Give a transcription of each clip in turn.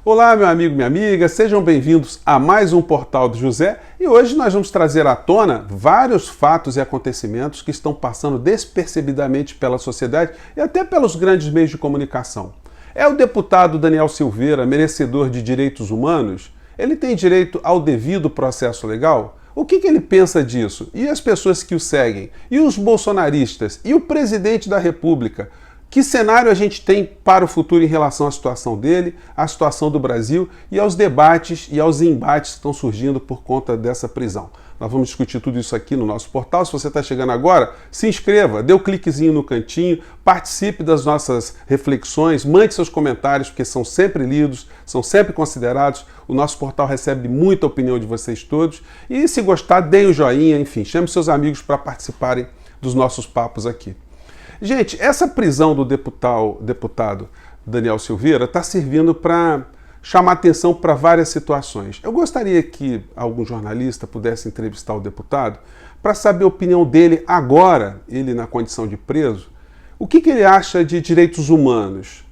Olá, meu amigo, minha amiga, sejam bem-vindos a mais um Portal do José e hoje nós vamos trazer à tona vários fatos e acontecimentos que estão passando despercebidamente pela sociedade e até pelos grandes meios de comunicação. É o deputado Daniel Silveira merecedor de direitos humanos? Ele tem direito ao devido processo legal? O que ele pensa disso? E as pessoas que o seguem? E os bolsonaristas? E o presidente da República? Que cenário a gente tem para o futuro em relação à situação dele, à situação do Brasil e aos debates e aos embates que estão surgindo por conta dessa prisão? Nós vamos discutir tudo isso aqui no nosso portal. Se você está chegando agora, se inscreva, dê o cliquezinho no cantinho, participe das nossas reflexões, mande seus comentários, porque são sempre lidos, são sempre considerados. O nosso portal recebe muita opinião de vocês todos. E se gostar, deem o joinha, enfim, chame seus amigos para participarem dos nossos papos aqui. Gente, essa prisão do deputado Daniel Silveira está servindo para chamar atenção para várias situações. Eu gostaria que algum jornalista pudesse entrevistar o deputado para saber a opinião dele agora, ele na condição de preso, o que ele acha de direitos humanos,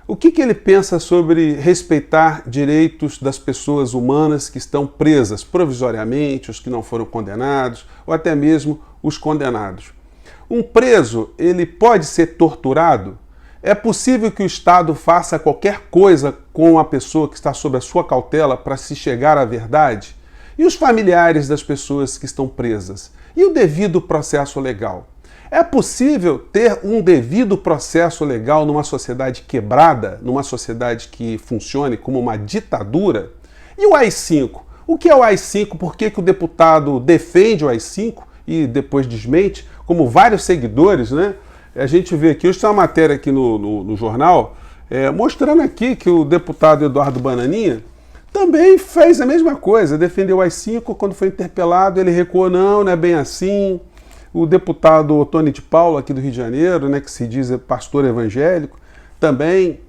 o que ele pensa sobre respeitar direitos das pessoas humanas que estão presas provisoriamente, os que não foram condenados, ou até mesmo os condenados. Um preso, ele pode ser torturado? É possível que o Estado faça qualquer coisa com a pessoa que está sob a sua cautela para se chegar à verdade? E os familiares das pessoas que estão presas? E o devido processo legal? É possível ter um devido processo legal numa sociedade quebrada, numa sociedade que funcione como uma ditadura? E o AI-5? O que é o AI-5? Por que o deputado defende o AI-5 e depois desmente? Como vários seguidores, né? A gente vê aqui, hoje tem uma matéria aqui no jornal, mostrando aqui que o deputado Eduardo Bananinha também fez a mesma coisa, defendeu o AI-5, quando foi interpelado, ele recuou, não é bem assim. O deputado Tony de Paula, aqui do Rio de Janeiro, né, que se diz pastor evangélico, também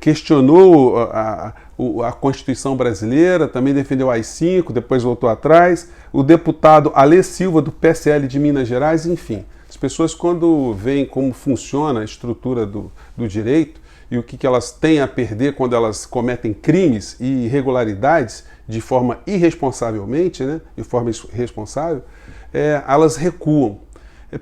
questionou a Constituição brasileira, também defendeu o AI-5, depois voltou atrás. O deputado Alê Silva, do PSL de Minas Gerais, enfim. As pessoas, quando veem como funciona a estrutura do direito e o que elas têm a perder quando elas cometem crimes e irregularidades de forma irresponsavelmente, né, de forma irresponsável, elas recuam.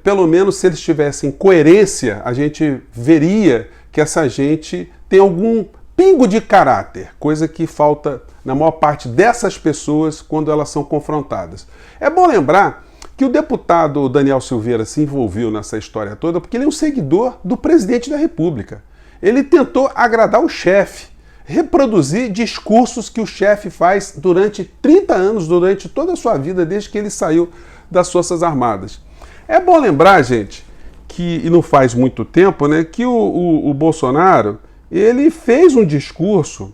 Pelo menos se eles tivessem coerência, a gente veria que essa gente tem algum pingo de caráter, coisa que falta na maior parte dessas pessoas quando elas são confrontadas. É bom lembrar que o deputado Daniel Silveira se envolveu nessa história toda porque ele é um seguidor do presidente da República. Ele tentou agradar o chefe, reproduzir discursos que o chefe faz durante 30 anos, durante toda a sua vida, desde que ele saiu das Forças Armadas. É bom lembrar, gente, que, e não faz muito tempo, né, que o Bolsonaro, ele fez um discurso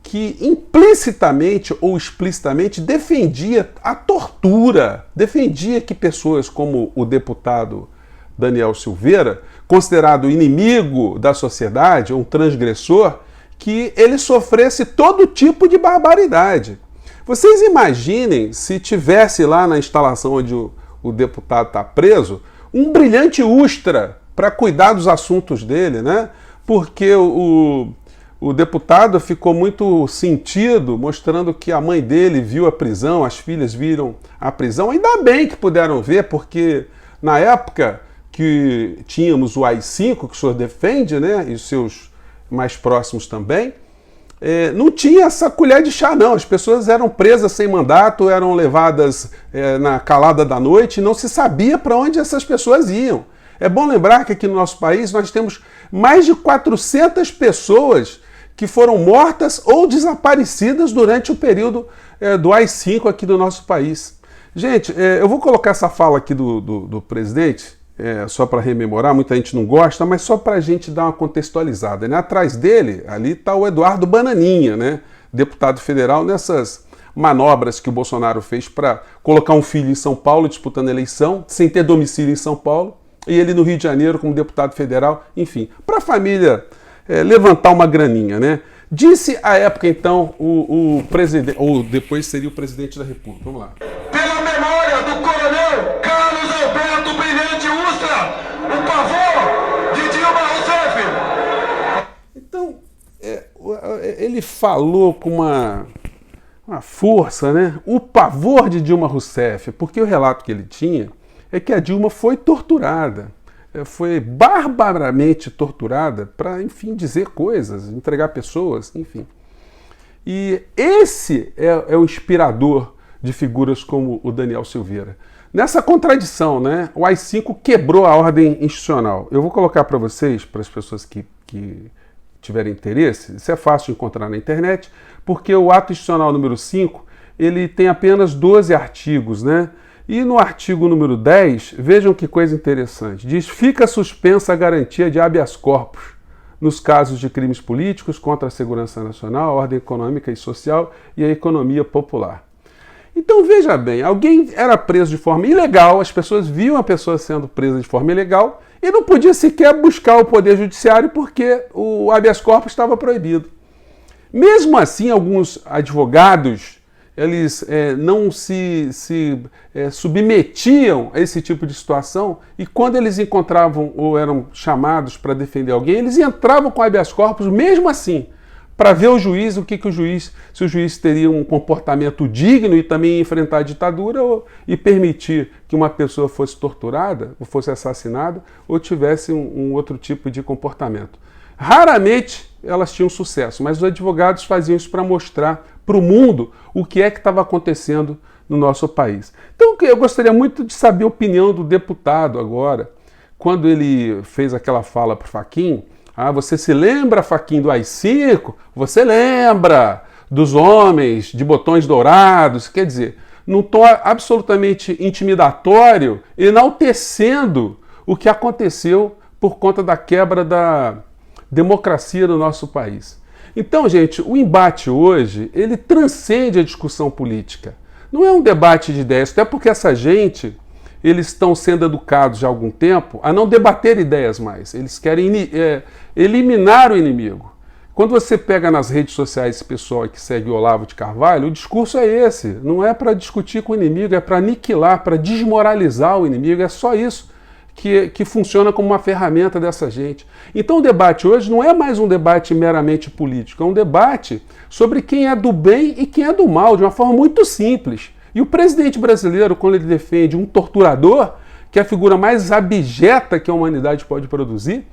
que implicitamente ou explicitamente defendia a tortura, defendia que pessoas como o deputado Daniel Silveira, considerado inimigo da sociedade, um transgressor, que ele sofresse todo tipo de barbaridade. Vocês imaginem se tivesse lá na instalação onde o deputado está preso, um brilhante Ustra para cuidar dos assuntos dele, né? Porque o deputado ficou muito sentido, mostrando que a mãe dele viu a prisão, as filhas viram a prisão. Ainda bem que puderam ver, porque na época que tínhamos o AI-5, que o senhor defende, né, e os seus mais próximos também, não tinha essa colher de chá, não. As pessoas eram presas sem mandato, eram levadas na calada da noite, e não se sabia para onde essas pessoas iam. É bom lembrar que aqui no nosso país nós temos mais de 400 pessoas que foram mortas ou desaparecidas durante o período do AI-5 aqui do nosso país. Gente, eu vou colocar essa fala aqui do presidente, só para rememorar, muita gente não gosta, mas só para a gente dar uma contextualizada, né? Atrás dele, ali está o Eduardo Bananinha, né? Deputado federal, nessas manobras que o Bolsonaro fez para colocar um filho em São Paulo disputando a eleição, sem ter domicílio em São Paulo, e ele no Rio de Janeiro como deputado federal, enfim, para a família levantar uma graninha, né? Disse à época, então, o presidente, ou depois seria o presidente da República. Vamos lá. Pela memória do coronel Carlos Alberto Brilhante Ustra, o pavor de Dilma Rousseff. Então, ele falou com uma força, né? O pavor de Dilma Rousseff, porque o relato que ele tinha é que a Dilma foi torturada, foi barbaramente torturada para, enfim, dizer coisas, entregar pessoas, enfim. E esse é o inspirador de figuras como o Daniel Silveira. Nessa contradição, né, o AI-5 quebrou a ordem institucional. Eu vou colocar para vocês, para as pessoas que tiverem interesse, isso é fácil de encontrar na internet, porque o ato institucional número 5, ele tem apenas 12 artigos, né? E no artigo número 10, vejam que coisa interessante, diz: fica suspensa a garantia de habeas corpus nos casos de crimes políticos contra a segurança nacional, a ordem econômica e social e a economia popular. Então veja bem, alguém era preso de forma ilegal, as pessoas viam a pessoa sendo presa de forma ilegal e não podia sequer buscar o poder judiciário porque o habeas corpus estava proibido. Mesmo assim, alguns advogados, eles não se submetiam a esse tipo de situação e quando eles encontravam ou eram chamados para defender alguém, eles entravam com habeas corpus mesmo assim, para ver o juiz, se o juiz teria um comportamento digno e também enfrentar a ditadura e permitir que uma pessoa fosse torturada, ou fosse assassinada, ou tivesse um outro tipo de comportamento. Raramente elas tinham sucesso, mas os advogados faziam isso para mostrar para o mundo o que é que estava acontecendo no nosso país. Então eu gostaria muito de saber a opinião do deputado agora, quando ele fez aquela fala para o Fachin. Você se lembra, Fachin, do AI-5? Você lembra dos homens de botões dourados? Quer dizer, num tom absolutamente intimidatório, enaltecendo o que aconteceu por conta da quebra da democracia no nosso país. Então, gente, o embate hoje, ele transcende a discussão política. Não é um debate de ideias, até porque essa gente, eles estão sendo educados já há algum tempo a não debater ideias mais. Eles querem eliminar o inimigo. Quando você pega nas redes sociais esse pessoal que segue o Olavo de Carvalho, o discurso é esse. Não é para discutir com o inimigo, é para aniquilar, para desmoralizar o inimigo. É só isso que funciona como uma ferramenta dessa gente. Então o debate hoje não é mais um debate meramente político, é um debate sobre quem é do bem e quem é do mal, de uma forma muito simples. E o presidente brasileiro, quando ele defende um torturador, que é a figura mais abjeta que a humanidade pode produzir,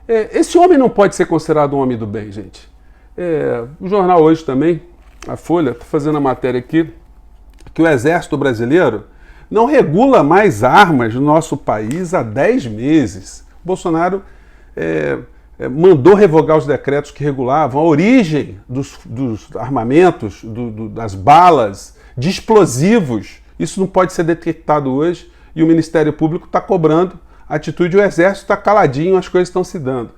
esse homem não pode ser considerado um homem do bem, gente. O jornal hoje também, a Folha, está fazendo a matéria aqui, que o Exército Brasileiro não regula mais armas no nosso país há 10 meses. Bolsonaro mandou revogar os decretos que regulavam a origem dos armamentos, das balas, de explosivos. Isso não pode ser detectado hoje e o Ministério Público está cobrando a atitude, o Exército está caladinho, as coisas estão se dando.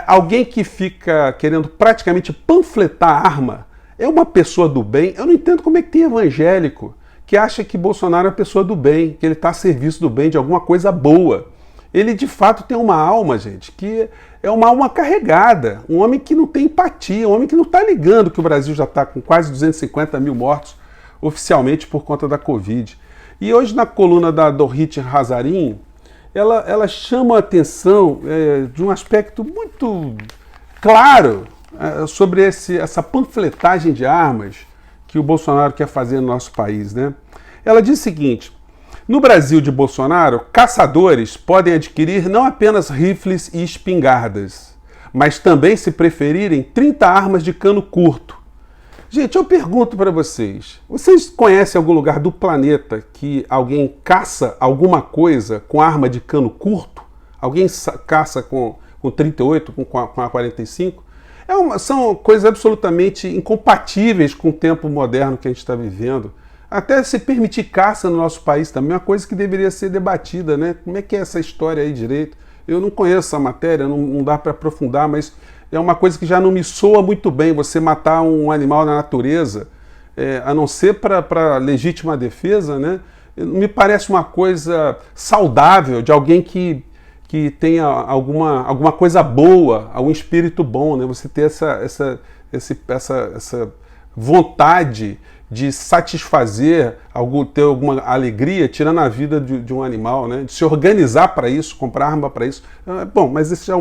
Alguém que fica querendo praticamente panfletar arma é uma pessoa do bem. Eu não entendo como é que tem evangélico que acha que Bolsonaro é uma pessoa do bem, que ele está a serviço do bem, de alguma coisa boa. Ele de fato tem uma alma, gente, que é uma alma carregada, um homem que não tem empatia, um homem que não está ligando que o Brasil já está com quase 250 mil mortos oficialmente por conta da Covid. E hoje na coluna da Dorit Hazarin, ela chama a atenção de um aspecto muito claro sobre essa panfletagem de armas que o Bolsonaro quer fazer no nosso país, né? Ela diz o seguinte: no Brasil de Bolsonaro, caçadores podem adquirir não apenas rifles e espingardas, mas também, se preferirem, 30 armas de cano curto. Gente, eu pergunto para vocês conhecem algum lugar do planeta que alguém caça alguma coisa com arma de cano curto? Alguém caça com 38, com a 45? São coisas absolutamente incompatíveis com o tempo moderno que a gente está vivendo. Até se permitir caça no nosso país também é uma coisa que deveria ser debatida, né? Como é que é essa história aí direito? Eu não conheço essa matéria, não dá para aprofundar, mas é uma coisa que já não me soa muito bem, você matar um animal na natureza, a não ser para legítima defesa, né? Me parece uma coisa saudável de alguém que tenha alguma coisa boa, algum espírito bom, né? Você ter essa vontade de satisfazer, ter alguma alegria, tirando a vida de um animal, né? De se organizar para isso, comprar arma para isso. Bom, mas isso é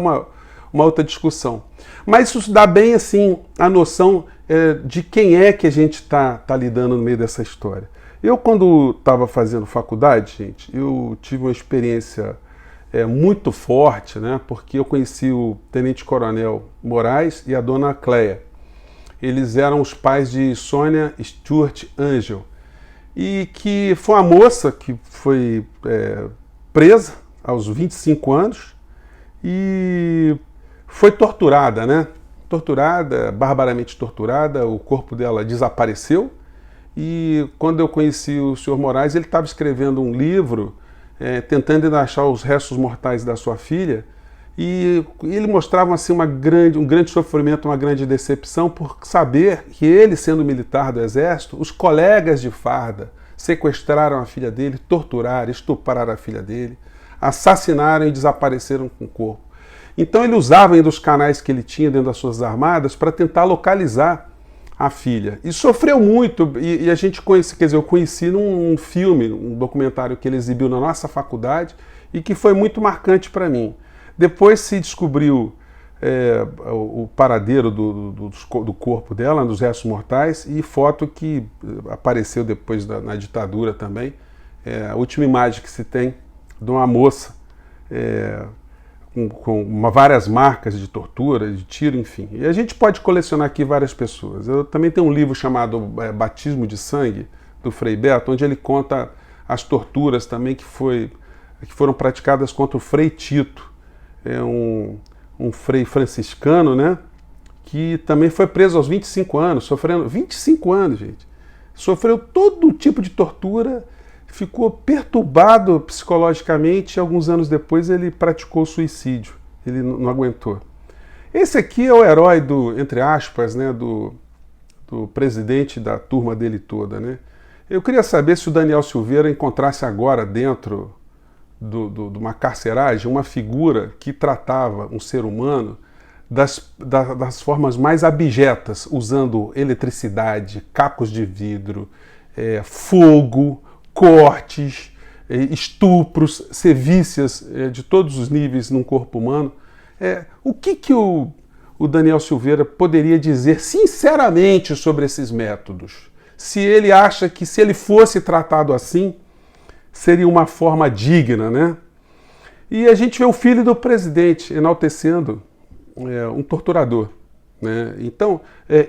uma outra discussão. Mas isso dá bem assim a noção de quem é que a gente está lidando no meio dessa história. Eu, quando estava fazendo faculdade, gente, eu tive uma experiência muito forte, né? Porque eu conheci o Tenente-Coronel Moraes e a Dona Cleia. Eles eram os pais de Sônia Stuart Angel, e que foi uma moça que foi presa aos 25 anos e foi torturada, né? Torturada, barbaramente torturada, o corpo dela desapareceu. E quando eu conheci o senhor Moraes, ele estava escrevendo um livro tentando achar os restos mortais da sua filha, e ele mostrava assim, um grande sofrimento, uma grande decepção por saber que ele, sendo militar do Exército, os colegas de farda sequestraram a filha dele, torturaram, estupraram a filha dele, assassinaram e desapareceram com o corpo. Então ele usava ainda os canais que ele tinha dentro das Forças Armadas para tentar localizar a filha. E sofreu muito, e a gente conhece, quer dizer, eu conheci num filme, um documentário que ele exibiu na nossa faculdade e que foi muito marcante para mim. Depois se descobriu o paradeiro do corpo dela, dos restos mortais, e foto que apareceu depois na ditadura também, a última imagem que se tem de uma moça com várias marcas de tortura, de tiro, enfim. E a gente pode colecionar aqui várias pessoas. Eu também tenho um livro chamado Batismo de Sangue, do Frei Beto, onde ele conta as torturas também que foram praticadas contra o Frei Tito, um frei franciscano, né, que também foi preso aos 25 anos, sofrendo 25 anos, gente. Sofreu todo tipo de tortura, ficou perturbado psicologicamente e alguns anos depois ele praticou suicídio. Ele não aguentou. Esse aqui é o herói entre aspas, né, do presidente da turma dele toda, né? Eu queria saber se o Daniel Silveira encontrasse agora dentro de uma carceragem uma figura que tratava um ser humano das formas mais abjetas, usando eletricidade, cacos de vidro, fogo, cortes, estupros, sevícias de todos os níveis num corpo humano. O que o Daniel Silveira poderia dizer sinceramente sobre esses métodos? Se ele acha que se ele fosse tratado assim, seria uma forma digna, né? E a gente vê o filho do presidente enaltecendo um torturador, né? Então,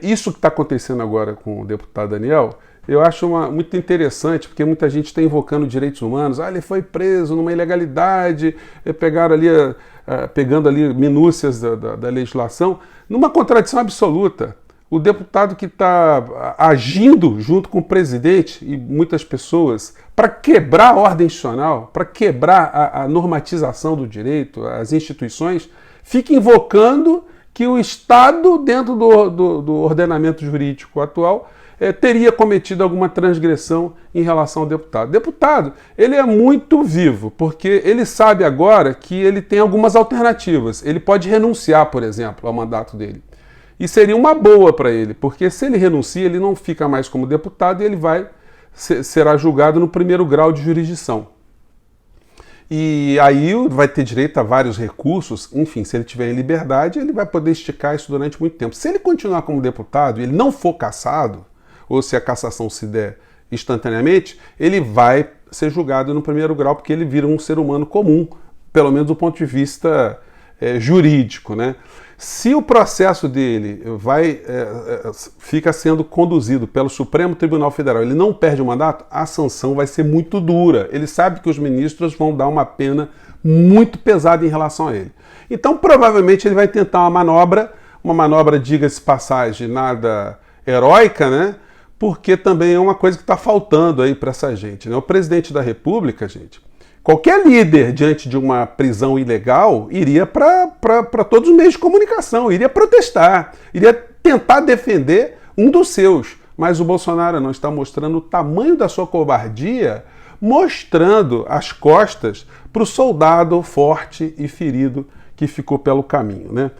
isso que está acontecendo agora com o deputado Daniel, eu acho muito interessante, porque muita gente está invocando direitos humanos. Ele foi preso numa ilegalidade, pegando ali minúcias da legislação, numa contradição absoluta. O deputado que está agindo junto com o presidente e muitas pessoas para quebrar a ordem institucional, para quebrar a normatização do direito, as instituições, fica invocando que o Estado, dentro do ordenamento jurídico atual, teria cometido alguma transgressão em relação ao deputado. O deputado, ele é muito vivo, porque ele sabe agora que ele tem algumas alternativas. Ele pode renunciar, por exemplo, ao mandato dele. E seria uma boa para ele, porque se ele renuncia, ele não fica mais como deputado e ele será julgado no primeiro grau de jurisdição. E aí vai ter direito a vários recursos, enfim, se ele tiver em liberdade, ele vai poder esticar isso durante muito tempo. Se ele continuar como deputado e ele não for cassado, ou se a cassação se der instantaneamente, ele vai ser julgado no primeiro grau, porque ele vira um ser humano comum, pelo menos do ponto de vista jurídico, né? Se o processo dele fica sendo conduzido pelo Supremo Tribunal Federal, ele não perde o mandato, a sanção vai ser muito dura. Ele sabe que os ministros vão dar uma pena muito pesada em relação a ele. Então, provavelmente, ele vai tentar uma manobra, diga-se passagem, nada heróica, né? Porque também é uma coisa que está faltando aí para essa gente, né? O presidente da República, gente, qualquer líder diante de uma prisão ilegal iria para todos os meios de comunicação, iria protestar, iria tentar defender um dos seus. Mas o Bolsonaro não está mostrando o tamanho da sua covardia, mostrando as costas para o soldado forte e ferido que ficou pelo caminho, né?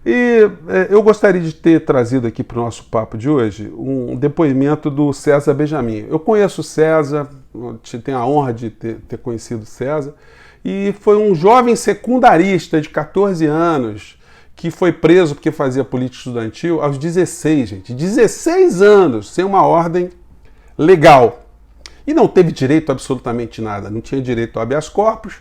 E eu gostaria de ter trazido aqui para o nosso papo de hoje um depoimento do César Benjamin. Eu conheço o César, tenho a honra de ter conhecido o César, e foi um jovem secundarista de 14 anos que foi preso porque fazia política estudantil aos 16, gente. 16 anos, sem uma ordem legal. E não teve direito a absolutamente nada. Não tinha direito ao habeas corpus.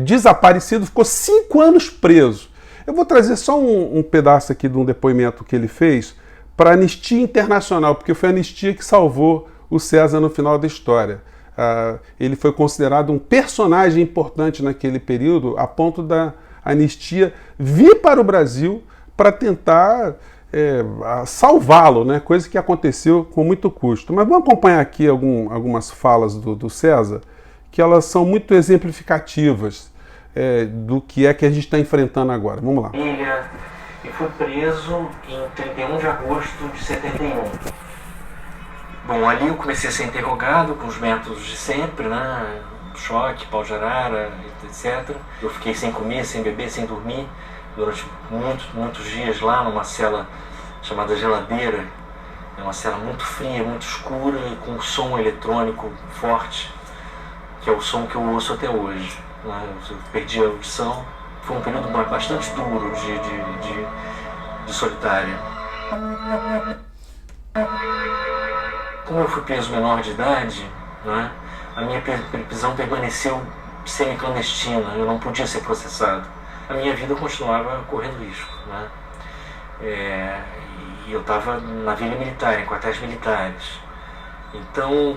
Desaparecido, ficou 5 anos preso. Eu vou trazer só um pedaço aqui de um depoimento que ele fez para a Anistia Internacional, porque foi a Anistia que salvou o César no final da história. Ele foi considerado um personagem importante naquele período, a ponto da Anistia vir para o Brasil para tentar salvá-lo, né? Coisa que aconteceu com muito custo. Mas vamos acompanhar aqui algumas falas do César, que elas são muito exemplificativas do que é que a gente está enfrentando agora. Vamos lá. E fui preso em 31 de agosto de 71. Bom, ali eu comecei a ser interrogado com os métodos de sempre, né? Choque, pau de arara, etc. Eu fiquei sem comer, sem beber, sem dormir durante muitos dias lá numa cela chamada geladeira. É uma cela muito fria, muito escura e com som eletrônico forte, que é o som que eu ouço até hoje. Né? Eu perdi a audição. Foi um período bastante duro de solitária. Como eu fui preso menor de idade, né, a minha prisão permaneceu semi-clandestina, eu não podia ser processado. A minha vida continuava correndo risco. Né? E eu estava na Vila Militar, em quartéis militares. Então,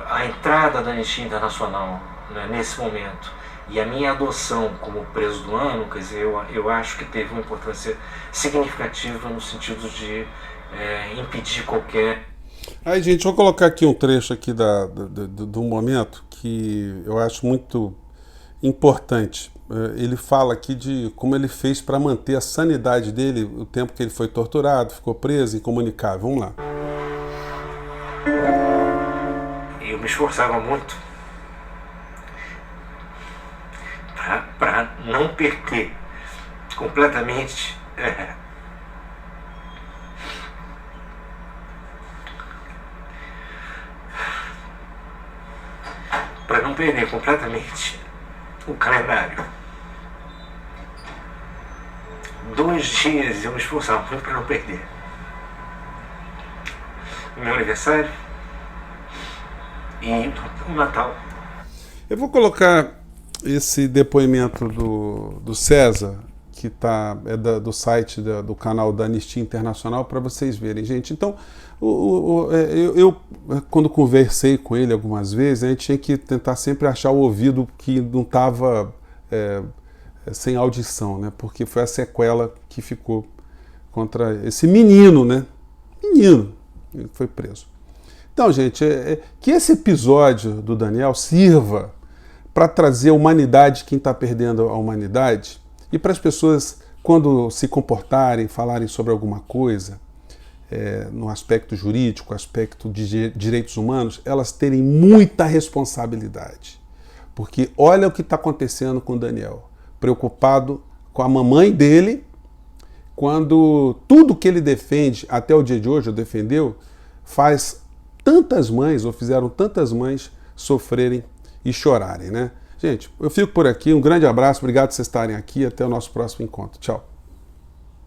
a entrada da Anistia Internacional, né, nesse momento, e a minha adoção como preso do ano, quer dizer, eu acho que teve uma importância significativa no sentido de impedir qualquer... Aí, gente, vou colocar aqui um trecho aqui do momento que eu acho muito importante. Ele fala aqui de como ele fez para manter a sanidade dele o tempo que ele foi torturado, ficou preso, incomunicável. Vamos lá. Eu me esforçava muito para não perder completamente o calendário. 2 dias eu me esforçava muito para não perder. O meu aniversário e o Natal. Eu vou colocar esse depoimento do César, que do site do canal da Anistia Internacional, para vocês verem, gente. Então, eu quando conversei com ele algumas vezes, a gente tinha que tentar sempre achar o ouvido que não estava sem audição, né? Porque foi a sequela que ficou contra esse menino, né? Menino, ele foi preso. Então, gente, que esse episódio do Daniel sirva para trazer a humanidade, quem está perdendo a humanidade, e para as pessoas, quando se comportarem, falarem sobre alguma coisa, no aspecto jurídico, aspecto de direitos humanos, elas terem muita responsabilidade. Porque olha o que está acontecendo com o Daniel, preocupado com a mamãe dele, quando tudo que ele defende, até o dia de hoje, defendeu, faz tantas mães, ou fizeram tantas mães sofrerem e chorarem, né? Gente, eu fico por aqui, um grande abraço, obrigado por vocês estarem aqui, até o nosso próximo encontro. Tchau.